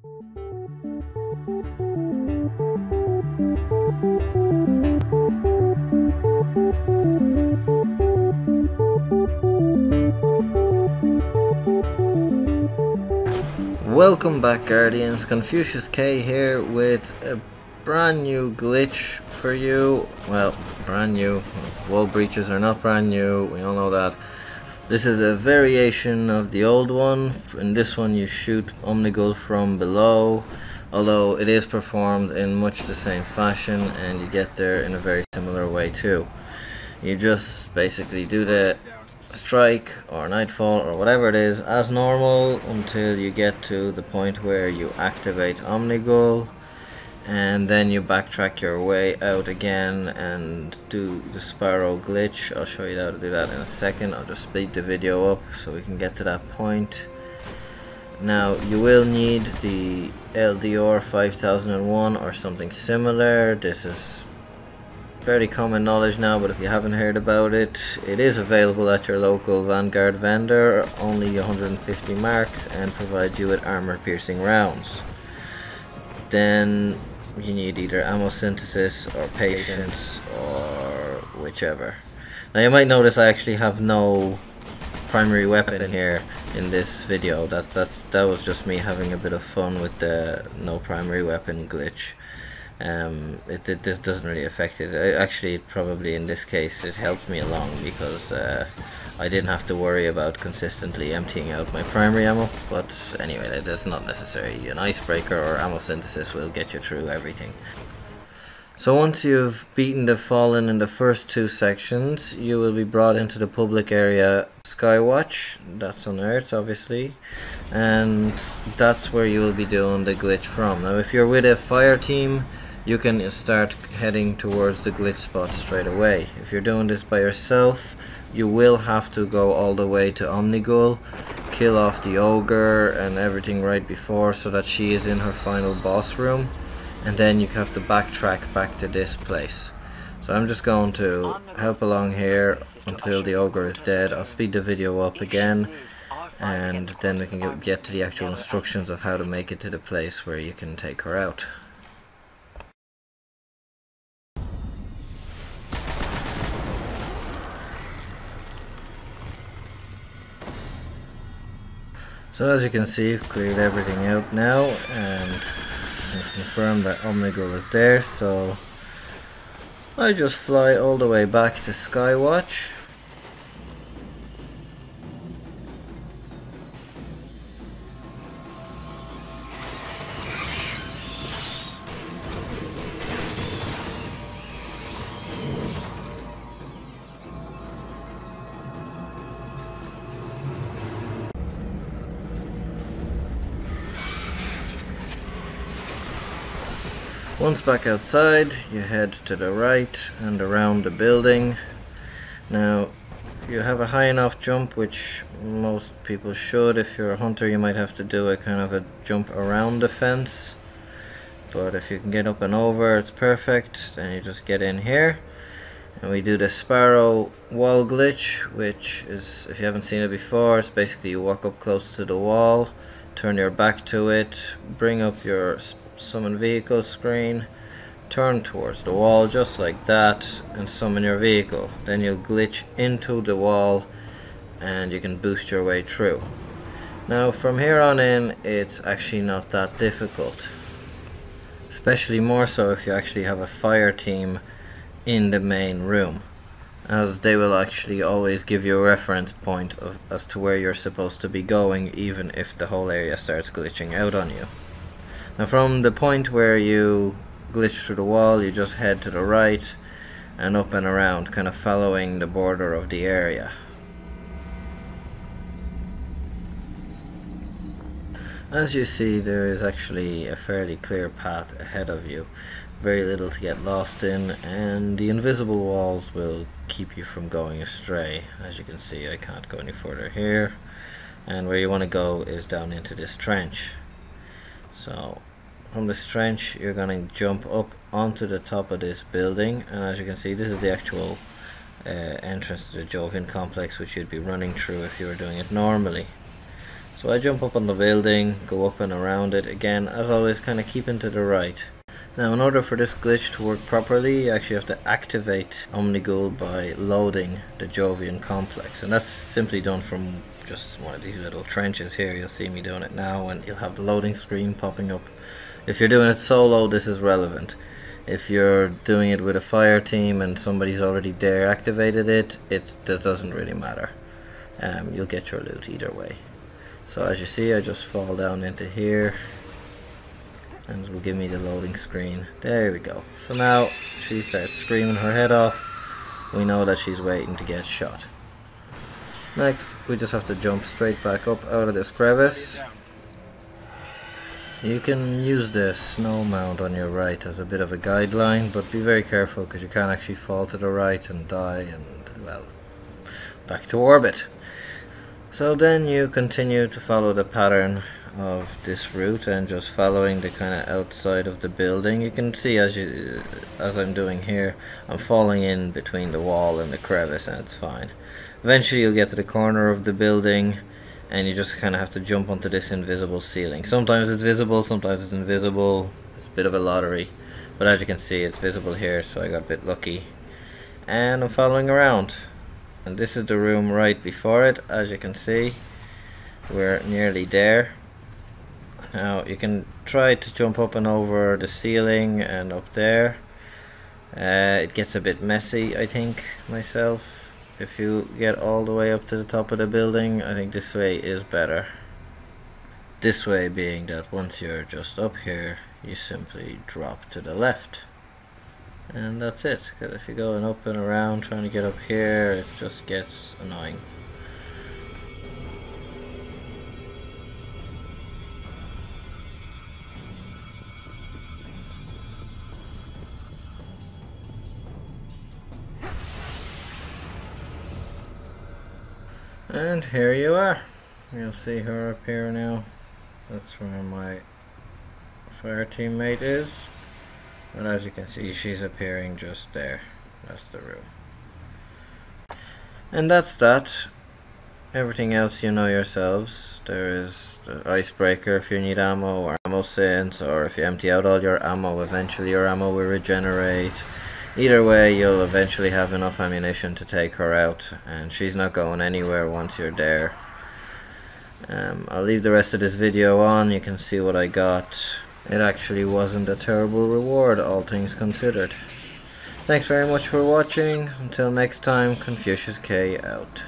Welcome back, Guardians. Confucius K here with a brand new glitch for you. Well, brand new. Wall breaches are not brand new, we all know that. This is a variation of the old one. In this one you shoot Omnigul from below, although it is performed in much the same fashion and you get there in a very similar way too. You just basically do the strike or nightfall or whatever it is as normal until you get to the point where you activate Omnigul, and then you backtrack your way out again and do the Sparrow glitch. I'll show you how to do that in a second. I'll just speed the video up so we can get to that point. Now you will need the LDR 5001 or something similar. This is very common knowledge now, but if you haven't heard about it, it is available at your local Vanguard vendor, only 150 marks, and provides you with armor piercing rounds. Then you need either ammo synthesis or patience or whichever. Now you might notice I actually have no primary weapon here in this video. That was just me having a bit of fun with the no primary weapon glitch. It doesn't really affect it. Actually, probably in this case it helped me along because I didn't have to worry about consistently emptying out my primary ammo. But anyway, that's not necessary. An icebreaker or ammo synthesis will get you through everything. So once you've beaten the Fallen in the first two sections, you will be brought into the public area Skywatch. That's on Earth, obviously, and that's where you will be doing the glitch from. Now if you're with a fire team, you can start heading towards the glitch spot straight away. If you're doing this by yourself, you will have to go all the way to Omnigul, kill off the ogre and everything right before so that she is in her final boss room, and then you have to backtrack back to this place. So I'm just going to help along here until the ogre is dead. I'll speed the video up again, and then we can get to the actual instructions of how to make it to the place where you can take her out. So as you can see, I've cleared everything out now and confirmed that Omnigul is there, so I just fly all the way back to Skywatch. Once back outside, you head to the right and around the building. Now, you have a high enough jump, which most people should. If you're a hunter, you might have to do a kind of a jump around the fence. But if you can get up and over, it's perfect. Then you just get in here. And we do the Sparrow wall glitch, which is, if you haven't seen it before, it's basically you walk up close to the wall, turn your back to it, bring up your summon vehicle screen, turn towards the wall just like that and summon your vehicle. Then you'll glitch into the wall and you can boost your way through. Now from here on in, it's actually not that difficult, especially more so if you actually have a fire team in the main room, as they will actually always give you a reference point as to where you're supposed to be going, even if the whole area starts glitching out on you. Now from the point where you glitch through the wall, you just head to the right and up and around, kind of following the border of the area. As you see, there is actually a fairly clear path ahead of you, very little to get lost in, and the invisible walls will keep you from going astray. As you can see, I can't go any further here, and where you want to go is down into this trench. So from this trench you're going to jump up onto the top of this building, and as you can see, this is the actual entrance to the Jovian complex, which you'd be running through if you were doing it normally. So I jump up on the building, go up and around it, again as always kinda keeping to the right. Now in order for this glitch to work properly, you actually have to activate Omnigul by loading the Jovian complex, and that's simply done from just one of these little trenches here. You'll see me doing it now and you'll have the loading screen popping up. If you're doing it solo, this is relevant. If you're doing it with a fire team and somebody's already there activated it, that doesn't really matter. You'll get your loot either way. So as you see, I just fall down into here and it'll give me the loading screen. There we go. So now she starts screaming her head off. We know that she's waiting to get shot. Next, we just have to jump straight back up out of this crevice. You can use the snow mound on your right as a bit of a guideline, but be very careful because you can actually fall to the right and die and, well, back to orbit. So then you continue to follow the pattern of this route and just following the kind of outside of the building. You can see as I'm doing here, I'm falling in between the wall and the crevice and it's fine. Eventually you'll get to the corner of the building and you just kind of have to jump onto this invisible ceiling. Sometimes it's visible, sometimes it's invisible. It's a bit of a lottery, but as you can see it's visible here, so I got a bit lucky and I'm following around. And this is the room right before it. As you can see, we're nearly there. Now you can try to jump up and over the ceiling and up there. It gets a bit messy, I think, myself. If you get all the way up to the top of the building, I think this way is better. This way being that once you're just up here, you simply drop to the left. And that's it, because if you're going up and around trying to get up here, it just gets annoying. And here you are. You'll see her up here now. That's where my fire teammate is. But as you can see, she's appearing just there. That's the room. And that's that. Everything else you know yourselves. There is the icebreaker if you need ammo, or ammo since, or if you empty out all your ammo, eventually your ammo will regenerate. Either way, you'll eventually have enough ammunition to take her out, and she's not going anywhere once you're there. I'll leave the rest of this video on. You can see what I got. It actually wasn't a terrible reward, all things considered. Thanks very much for watching. Until next time, Confucius K out.